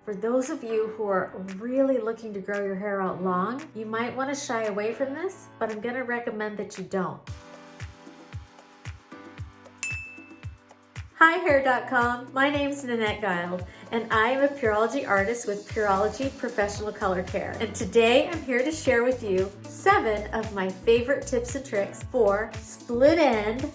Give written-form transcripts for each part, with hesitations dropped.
For those of you who are really looking to grow your hair out long, you might want to shy away from this, but I'm going to recommend that you don't. Hi Hair.com, my name's Nanette Guild, and I am a Pureology artist with Pureology Professional Color Care. And today I'm here to share with you 7 of my favorite tips and tricks for split end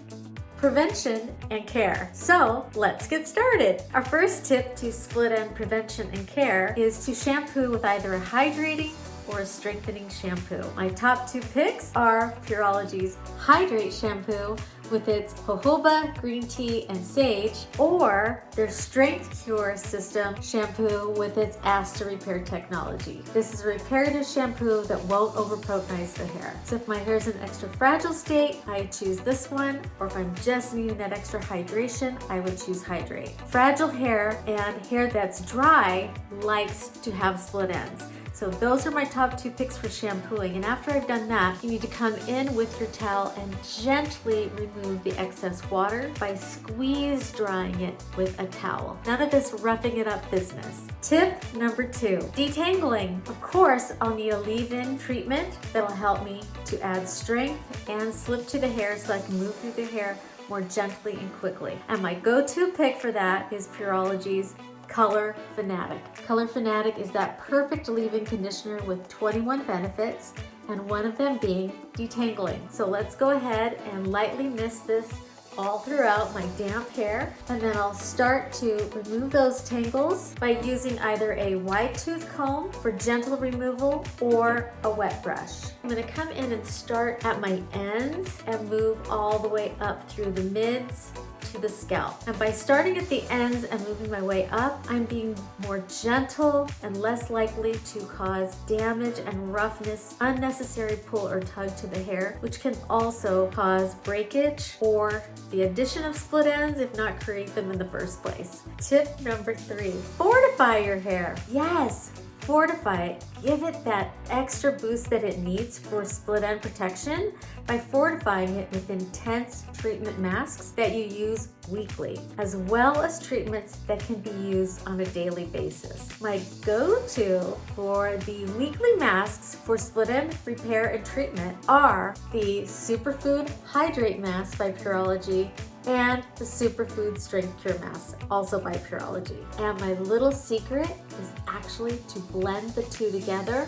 prevention and care. So let's get started. Our first tip to split end prevention and care is to shampoo with either a hydrating or a strengthening shampoo. My top 2 picks are Pureology's Hydrate shampoo with its jojoba, green tea, and sage, or their Strength Cure System shampoo with its Aster Repair technology. This is a reparative shampoo that won't over-protonize the hair. So if my hair is in an extra fragile state, I choose this one, or if I'm just needing that extra hydration, I would choose Hydrate. Fragile hair and hair that's dry likes to have split ends. So those are my top 2 picks for shampooing. And after I've done that, you need to come in with your towel and gently remove the excess water by squeeze drying it with a towel. None of this roughing it up business. Tip number 2, detangling. Of course, I'll need a leave-in treatment that'll help me to add strength and slip to the hair so I can move through the hair more gently and quickly. And my go-to pick for that is Pureology's Color Fanatic. Color Fanatic is that perfect leave-in conditioner with 21 benefits, and one of them being detangling. So let's go ahead and lightly mist this all throughout my damp hair, and then I'll start to remove those tangles by using either a wide tooth comb for gentle removal or a wet brush. I'm going to come in and start at my ends and move all the way up through the mids to the scalp. And by starting at the ends and moving my way up, I'm being more gentle and less likely to cause damage and roughness, unnecessary pull or tug to the hair, which can also cause breakage or the addition of split ends if not create them in the first place. Tip number 3, fortify your hair. Yes, fortify it. Give it that extra boost that it needs for split end protection by fortifying it with intense treatment masks that you use weekly, as well as treatments that can be used on a daily basis. My go-to for the weekly masks for split end repair and treatment are the Superfood Hydrate Mask by Pureology and the Superfood Strength Cure Mask, also by Pureology. And my little secret is actually to blend the 2 together,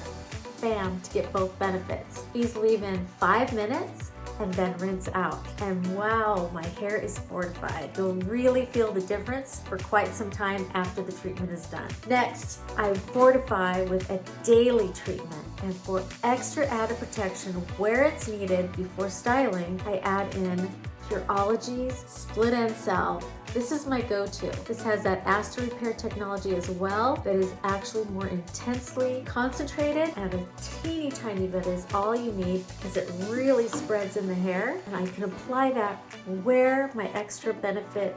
bam, to get both benefits. These leave in 5 minutes and then rinse out. And wow, my hair is fortified. You'll really feel the difference for quite some time after the treatment is done. Next, I fortify with a daily treatment. And for extra added protection where it's needed before styling, I add in Pureology's Split End Salve. This is my go-to. This has that Aster Repair technology as well that is actually more intensely concentrated, and a teeny tiny bit is all you need because it really spreads in the hair, and I can apply that where my extra benefit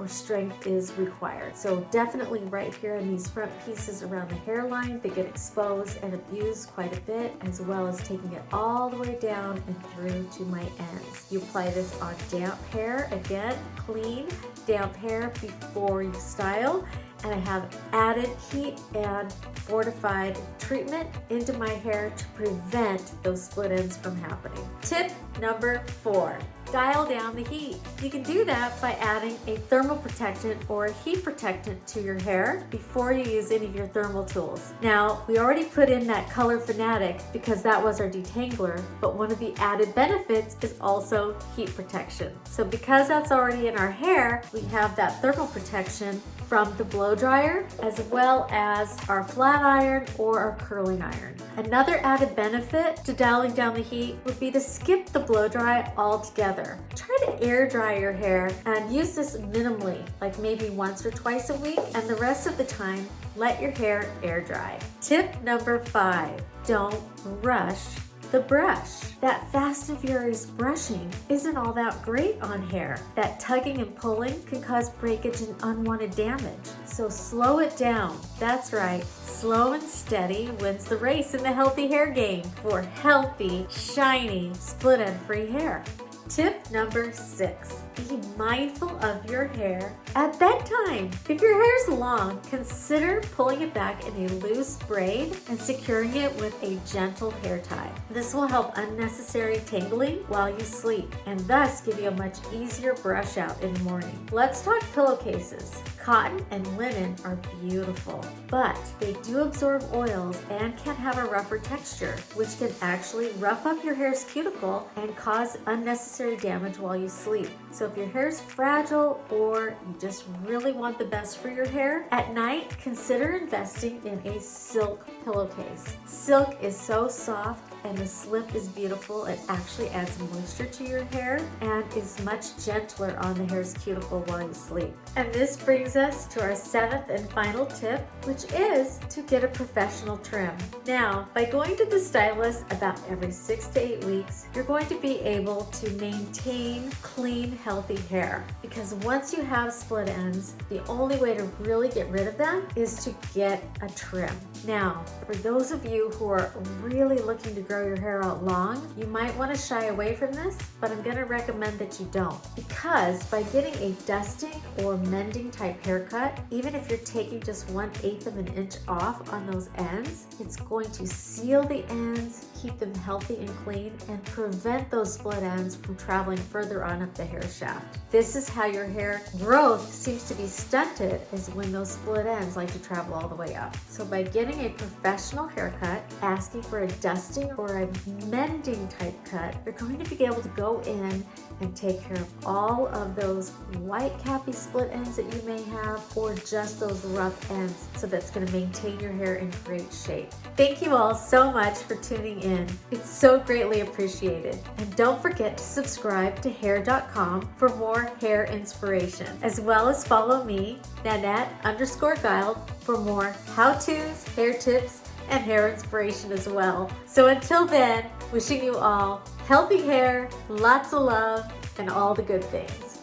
or strength is required. So definitely right here in these front pieces around the hairline, they get exposed and abused quite a bit, as well as taking it all the way down and through to my ends. You apply this on damp hair, again, clean, damp hair before you style, and I have added heat and fortified treatment into my hair to prevent those split ends from happening. Tip number 4, dial down the heat. You can do that by adding a thermal protectant or a heat protectant to your hair before you use any of your thermal tools. Now, we already put in that Color Fanatic because that was our detangler, but one of the added benefits is also heat protection. So because that's already in our hair, we have that thermal protection from the blow dryer, as well as our flat iron or our curling iron. Another added benefit to dialing down the heat would be to skip the blow dry altogether. Try to air dry your hair and use this minimally, like maybe once or twice a week, and the rest of the time, let your hair air dry. Tip number 5, don't rush the brush. That fast and furious brushing isn't all that great on hair. That tugging and pulling can cause breakage and unwanted damage. So slow it down. That's right, slow and steady wins the race in the healthy hair game for healthy, shiny, split end free hair. Tip number 6, be mindful of your hair at bedtime. If your hair is long, consider pulling it back in a loose braid and securing it with a gentle hair tie. This will help unnecessary tangling while you sleep and thus give you a much easier brush out in the morning. Let's talk pillowcases. Cotton and linen are beautiful, but they do absorb oils and can have a rougher texture, which can actually rough up your hair's cuticle and cause unnecessary damage while you sleep. So if your hair is fragile or you just really want the best for your hair, at night, consider investing in a silk pillowcase. Silk is so soft and the slip is beautiful. It actually adds moisture to your hair and is much gentler on the hair's cuticle while you sleep. And this brings us to our 7th and final tip, which is to get a professional trim. Now, by going to the stylist about every 6 to 8 weeks, you're going to be able to maintain clean, healthy hair. Because once you have split ends, the only way to really get rid of them is to get a trim. Now, for those of you who are really looking to grow your hair out long, you might want to shy away from this, but I'm going to recommend that you don't. Because by getting a dusting or mending type haircut, even if you're taking just 1/8 of an inch off on those ends, it's going to seal the ends, keep them healthy and clean, and prevent those split ends from traveling further on up the hair shaft. This is how your hair growth seems to be stunted, is when those split ends like to travel all the way up. So by getting a professional haircut, asking for a dusting or a mending type cut, you're going to be able to go in and take care of all of those white cappy split ends that you may have, or just those rough ends, so that's going to maintain your hair in great shape. Thank you all so much for tuning in. It's so greatly appreciated. And don't forget to subscribe to Hair.com for more hair inspiration, as well as follow me, Nanette_Guild, for more how-tos, hair tips, and hair inspiration as well. So until then, wishing you all healthy hair, lots of love, and all the good things.